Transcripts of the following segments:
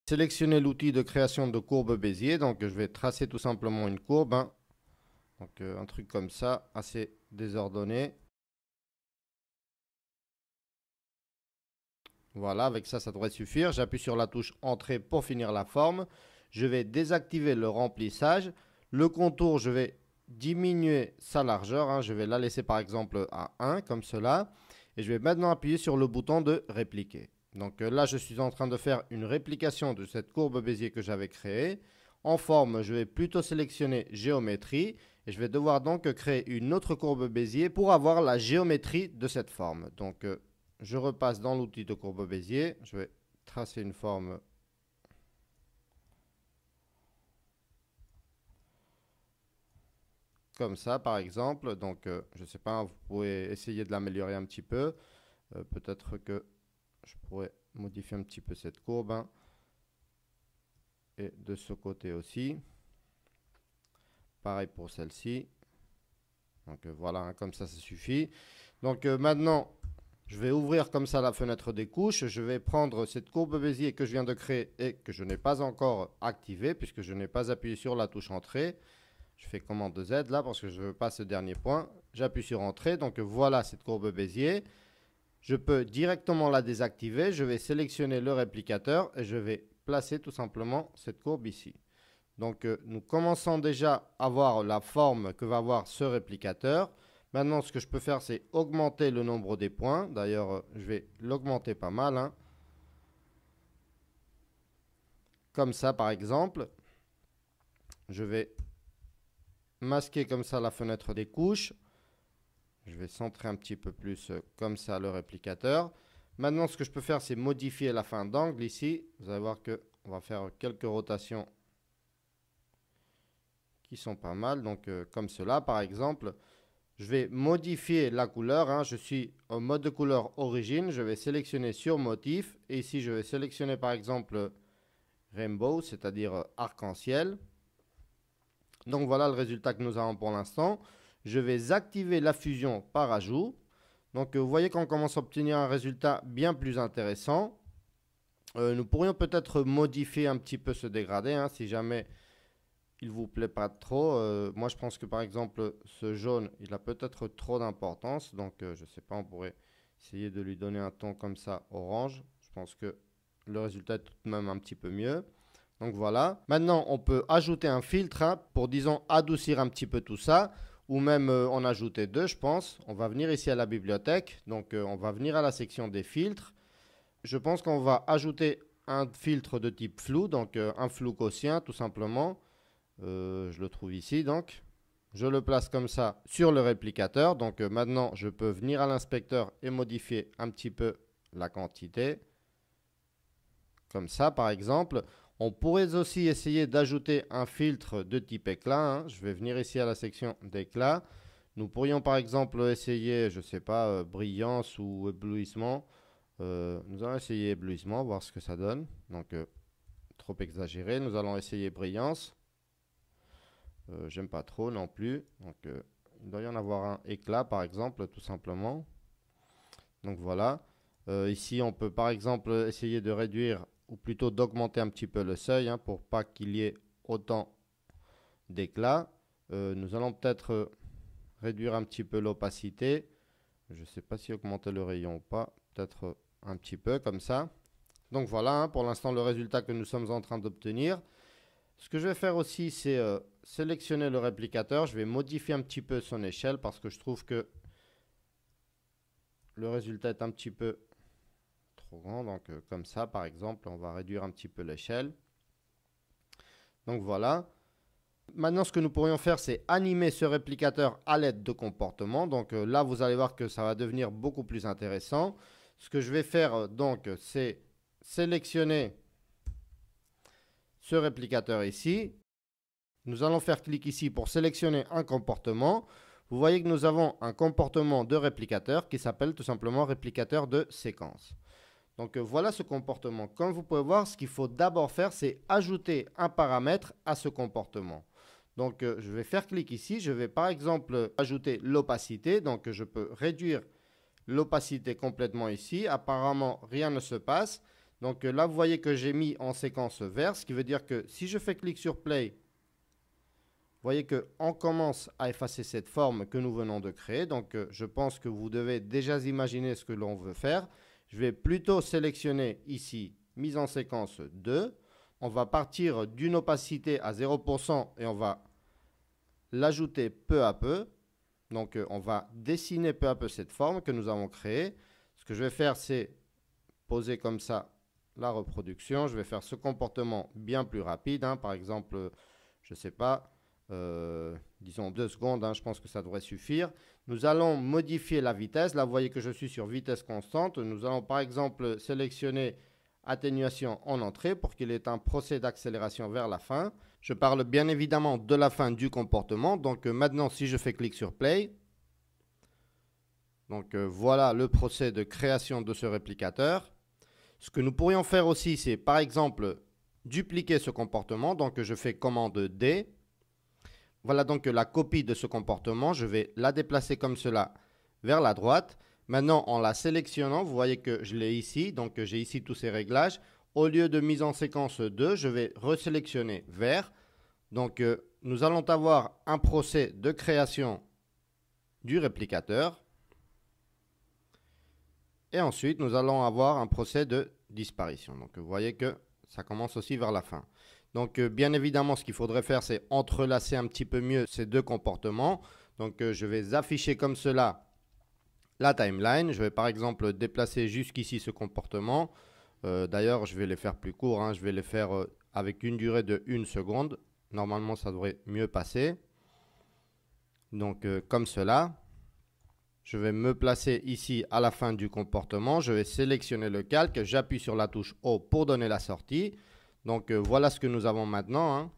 Sélectionner l'outil de création de courbe Bézier. Donc, je vais tracer tout simplement une courbe, hein. Donc, un truc comme ça, assez désordonné. Voilà, avec ça, ça devrait suffire. J'appuie sur la touche Entrée pour finir la forme. Je vais désactiver le remplissage. Le contour, je vais diminuer sa largeur, hein. Je vais la laisser par exemple à 1, comme cela. Et je vais maintenant appuyer sur le bouton de répliquer. Donc là, je suis en train de faire une réplication de cette courbe Bézier que j'avais créée. En forme, je vais plutôt sélectionner géométrie. Et je vais devoir donc créer une autre courbe Bézier pour avoir la géométrie de cette forme. Donc, je repasse dans l'outil de courbe Bézier. Je vais tracer une forme comme ça, par exemple. Donc, je ne sais pas, vous pouvez essayer de l'améliorer un petit peu. Peut-être que je pourrais modifier un petit peu cette courbe, hein. Et de ce côté aussi. Pareil pour celle-ci. Donc, voilà, hein, comme ça suffit. Donc, maintenant, je vais ouvrir comme ça la fenêtre des couches. Je vais prendre cette courbe Bézier que je viens de créer et que je n'ai pas encore activée puisque je n'ai pas appuyé sur la touche Entrée. Je fais commande Z là parce que je ne veux pas ce dernier point. J'appuie sur Entrée. Donc voilà cette courbe Bézier. Je peux directement la désactiver. Je vais sélectionner le réplicateur et je vais placer tout simplement cette courbe ici. Donc nous commençons déjà à voir la forme que va avoir ce réplicateur. Maintenant, ce que je peux faire, c'est augmenter le nombre des points. D'ailleurs, je vais l'augmenter pas mal, hein. Comme ça, par exemple. Je vais masquer comme ça la fenêtre des couches. Je vais centrer un petit peu plus comme ça le réplicateur. Maintenant, ce que je peux faire, c'est modifier la fin d'angle ici. Vous allez voir qu'on va faire quelques rotations qui sont pas mal. Donc, comme cela, par exemple. Je vais modifier la couleur, hein. Je suis en mode de couleur origine. Je vais sélectionner sur motif. Et ici, je vais sélectionner par exemple rainbow, c'est-à-dire arc-en-ciel. Donc voilà le résultat que nous avons pour l'instant. Je vais activer la fusion par ajout. Donc vous voyez qu'on commence à obtenir un résultat bien plus intéressant. Nous pourrions peut-être modifier un petit peu ce dégradé, hein, si jamais il vous plaît pas trop. Moi, je pense que par exemple, ce jaune, il a peut-être trop d'importance. Donc, je sais pas, on pourrait essayer de lui donner un ton comme ça, orange. Je pense que le résultat est tout de même un petit peu mieux. Donc voilà. Maintenant, on peut ajouter un filtre, hein, pour, disons, adoucir un petit peu tout ça. Ou même en ajouter deux, je pense. On va venir ici à la bibliothèque. Donc, on va venir à la section des filtres. Je pense qu'on va ajouter un filtre de type flou. Donc, un flou gaussien, tout simplement. Je le trouve ici, donc je le place comme ça sur le réplicateur. Donc maintenant, je peux venir à l'inspecteur et modifier un petit peu la quantité. Comme ça, par exemple. On pourrait aussi essayer d'ajouter un filtre de type éclat, hein. Je vais venir ici à la section d'éclat. Nous pourrions par exemple essayer, je ne sais pas, brillance ou éblouissement. Nous allons essayer éblouissement, voir ce que ça donne. Donc, trop exagéré. Nous allons essayer brillance. J'aime pas trop non plus. Donc, il doit y en avoir un éclat, par exemple, tout simplement. Donc, voilà. Ici, on peut, par exemple, essayer de réduire, ou plutôt d'augmenter un petit peu le seuil, hein, pour pas qu'il y ait autant d'éclat. Nous allons peut-être réduire un petit peu l'opacité. Je ne sais pas si augmenter le rayon ou pas. Peut-être un petit peu, comme ça. Donc, voilà, hein, pour l'instant, le résultat que nous sommes en train d'obtenir. Ce que je vais faire aussi, c'est sélectionner le réplicateur. Je vais modifier un petit peu son échelle parce que je trouve que le résultat est un petit peu trop grand. Donc comme ça, par exemple, on va réduire un petit peu l'échelle. Donc voilà. Maintenant, ce que nous pourrions faire, c'est animer ce réplicateur à l'aide de comportements. Donc là, vous allez voir que ça va devenir beaucoup plus intéressant. Ce que je vais faire, donc, c'est sélectionner ce réplicateur ici. Nous allons faire clic ici pour sélectionner un comportement. Vous voyez que nous avons un comportement de réplicateur qui s'appelle tout simplement réplicateur de séquence. Donc voilà ce comportement. Comme vous pouvez voir, ce qu'il faut d'abord faire, c'est ajouter un paramètre à ce comportement. Donc je vais faire clic ici. Je vais par exemple ajouter l'opacité. Donc je peux réduire l'opacité complètement ici. Apparemment, rien ne se passe. Donc là, vous voyez que j'ai mis en séquence vert, ce qui veut dire que si je fais clic sur Play, vous voyez qu'on commence à effacer cette forme que nous venons de créer. Donc je pense que vous devez déjà imaginer ce que l'on veut faire. Je vais plutôt sélectionner ici, mise en séquence 2. On va partir d'une opacité à 0% et on va l'ajouter peu à peu. Donc on va dessiner peu à peu cette forme que nous avons créée. Ce que je vais faire, c'est poser comme ça la reproduction. Je vais faire ce comportement bien plus rapide. Par exemple, je ne sais pas, disons 2 secondes, je pense que ça devrait suffire. Nous allons modifier la vitesse. Là, vous voyez que je suis sur vitesse constante. Nous allons par exemple sélectionner atténuation en entrée pour qu'il ait un procès d'accélération vers la fin. Je parle bien évidemment de la fin du comportement. Donc maintenant, si je fais clic sur Play, donc voilà le procès de création de ce réplicateur. Ce que nous pourrions faire aussi, c'est par exemple dupliquer ce comportement. Donc je fais commande D. Voilà donc la copie de ce comportement. Je vais la déplacer comme cela vers la droite. Maintenant, en la sélectionnant, vous voyez que je l'ai ici. Donc j'ai ici tous ces réglages. Au lieu de mise en séquence 2, je vais resélectionner vert. Donc nous allons avoir un procès de création du réplicateur. Et ensuite, nous allons avoir un procès de disparition. Donc vous voyez que ça commence aussi vers la fin. Donc bien évidemment, ce qu'il faudrait faire, c'est entrelacer un petit peu mieux ces deux comportements. Donc je vais afficher comme cela la timeline. Je vais par exemple déplacer jusqu'ici ce comportement. D'ailleurs, je vais les faire plus courts. Je vais les faire avec une durée de 1 seconde. Normalement, ça devrait mieux passer. Donc comme cela. Je vais me placer ici à la fin du comportement. Je vais sélectionner le calque. J'appuie sur la touche O pour donner la sortie. Donc voilà ce que nous avons maintenant.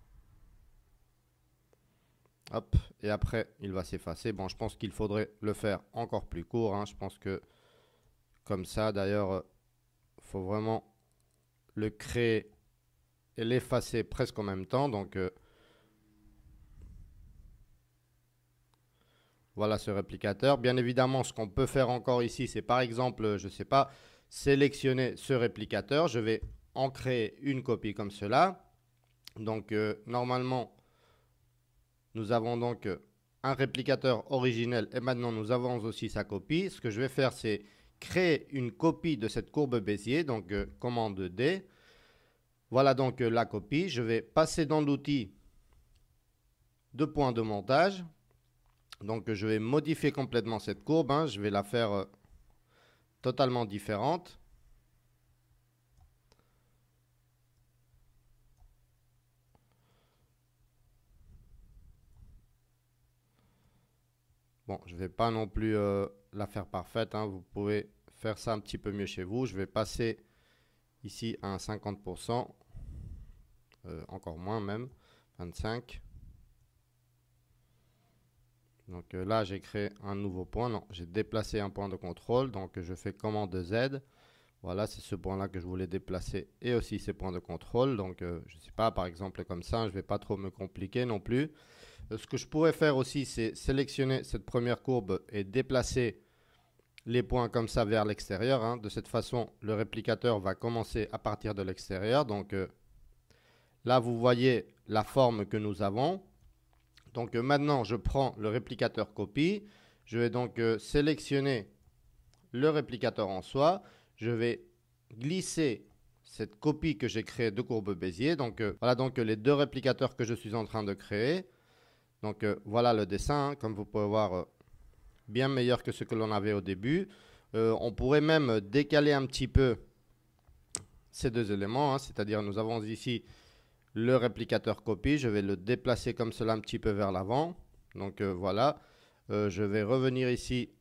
Hop, et après, il va s'effacer. Bon, je pense qu'il faudrait le faire encore plus court. Je pense que comme ça, d'ailleurs, il faut vraiment le créer et l'effacer presque en même temps. Donc voilà ce réplicateur. Bien évidemment, ce qu'on peut faire encore ici, c'est par exemple, je ne sais pas, sélectionner ce réplicateur. Je vais en créer une copie comme cela. Donc normalement, nous avons donc un réplicateur originel et maintenant nous avons aussi sa copie. Ce que je vais faire, c'est créer une copie de cette courbe Bézier. Donc commande D. Voilà donc la copie. Je vais passer dans l'outil de point de montage. Donc je vais modifier complètement cette courbe. Je vais la faire totalement différente. Bon, je ne vais pas non plus la faire parfaite. Vous pouvez faire ça un petit peu mieux chez vous. Je vais passer ici à un 50%. Encore moins même. 25. Donc là, j'ai créé un nouveau point. Non, j'ai déplacé un point de contrôle. Donc je fais commande Z. Voilà, c'est ce point-là que je voulais déplacer et aussi ces points de contrôle. Donc je ne sais pas, par exemple comme ça, je ne vais pas trop me compliquer non plus. Ce que je pourrais faire aussi, c'est sélectionner cette première courbe et déplacer les points comme ça vers l'extérieur. De cette façon, le réplicateur va commencer à partir de l'extérieur. Donc là, vous voyez la forme que nous avons. Donc maintenant, je prends le réplicateur copie. Je vais donc sélectionner le réplicateur en soi. Je vais glisser cette copie que j'ai créée de courbe Bézier. Donc voilà donc les deux réplicateurs que je suis en train de créer. Donc voilà le dessin, comme vous pouvez voir, bien meilleur que ce que l'on avait au début. On pourrait même décaler un petit peu ces deux éléments, c'est-à-dire nous avons ici le réplicateur copie. Je vais le déplacer comme cela un petit peu vers l'avant. Donc voilà, je vais revenir ici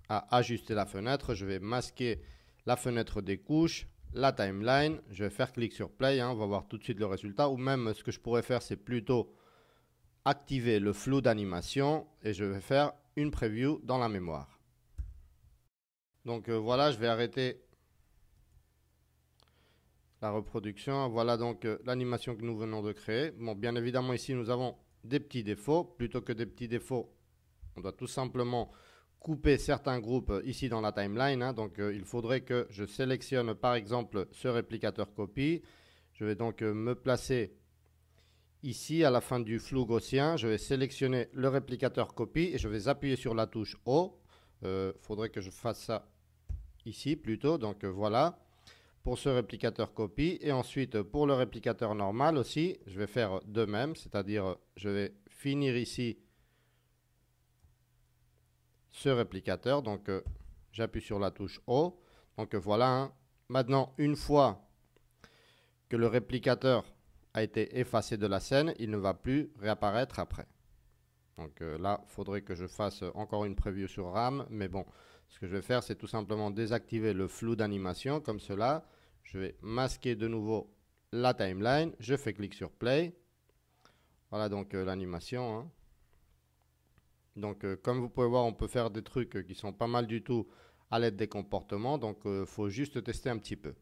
à ajuster la fenêtre. Je vais masquer la fenêtre des couches, la timeline. Je vais faire clic sur play, on va voir tout de suite le résultat. Ou même ce que je pourrais faire, c'est plutôt activer le flou d'animation et je vais faire une preview dans la mémoire. Donc voilà, je vais arrêter la reproduction. Voilà donc l'animation que nous venons de créer. Bon, bien évidemment, ici, nous avons des petits défauts. Plutôt que des petits défauts, on doit tout simplement couper certains groupes ici dans la timeline, hein. Donc il faudrait que je sélectionne par exemple ce réplicateur copie. Je vais donc me placer ici à la fin du flou gaussien. Je vais sélectionner le réplicateur copie et je vais appuyer sur la touche O. Faudrait que je fasse ça ici plutôt. Donc voilà pour ce réplicateur copie. Et ensuite pour le réplicateur normal aussi, je vais faire de même, c'est-à-dire je vais finir ici ce réplicateur. Donc j'appuie sur la touche O. Donc voilà, hein. Maintenant, une fois que le réplicateur a été effacé de la scène, il ne va plus réapparaître après. Donc là, il faudrait que je fasse encore une preview sur RAM. Mais bon, ce que je vais faire, c'est tout simplement désactiver le flou d'animation comme cela. Je vais masquer de nouveau la timeline. Je fais clic sur Play. Voilà donc l'animation, hein. Donc comme vous pouvez voir, on peut faire des trucs qui sont pas mal du tout à l'aide des comportements. Donc il faut juste tester un petit peu.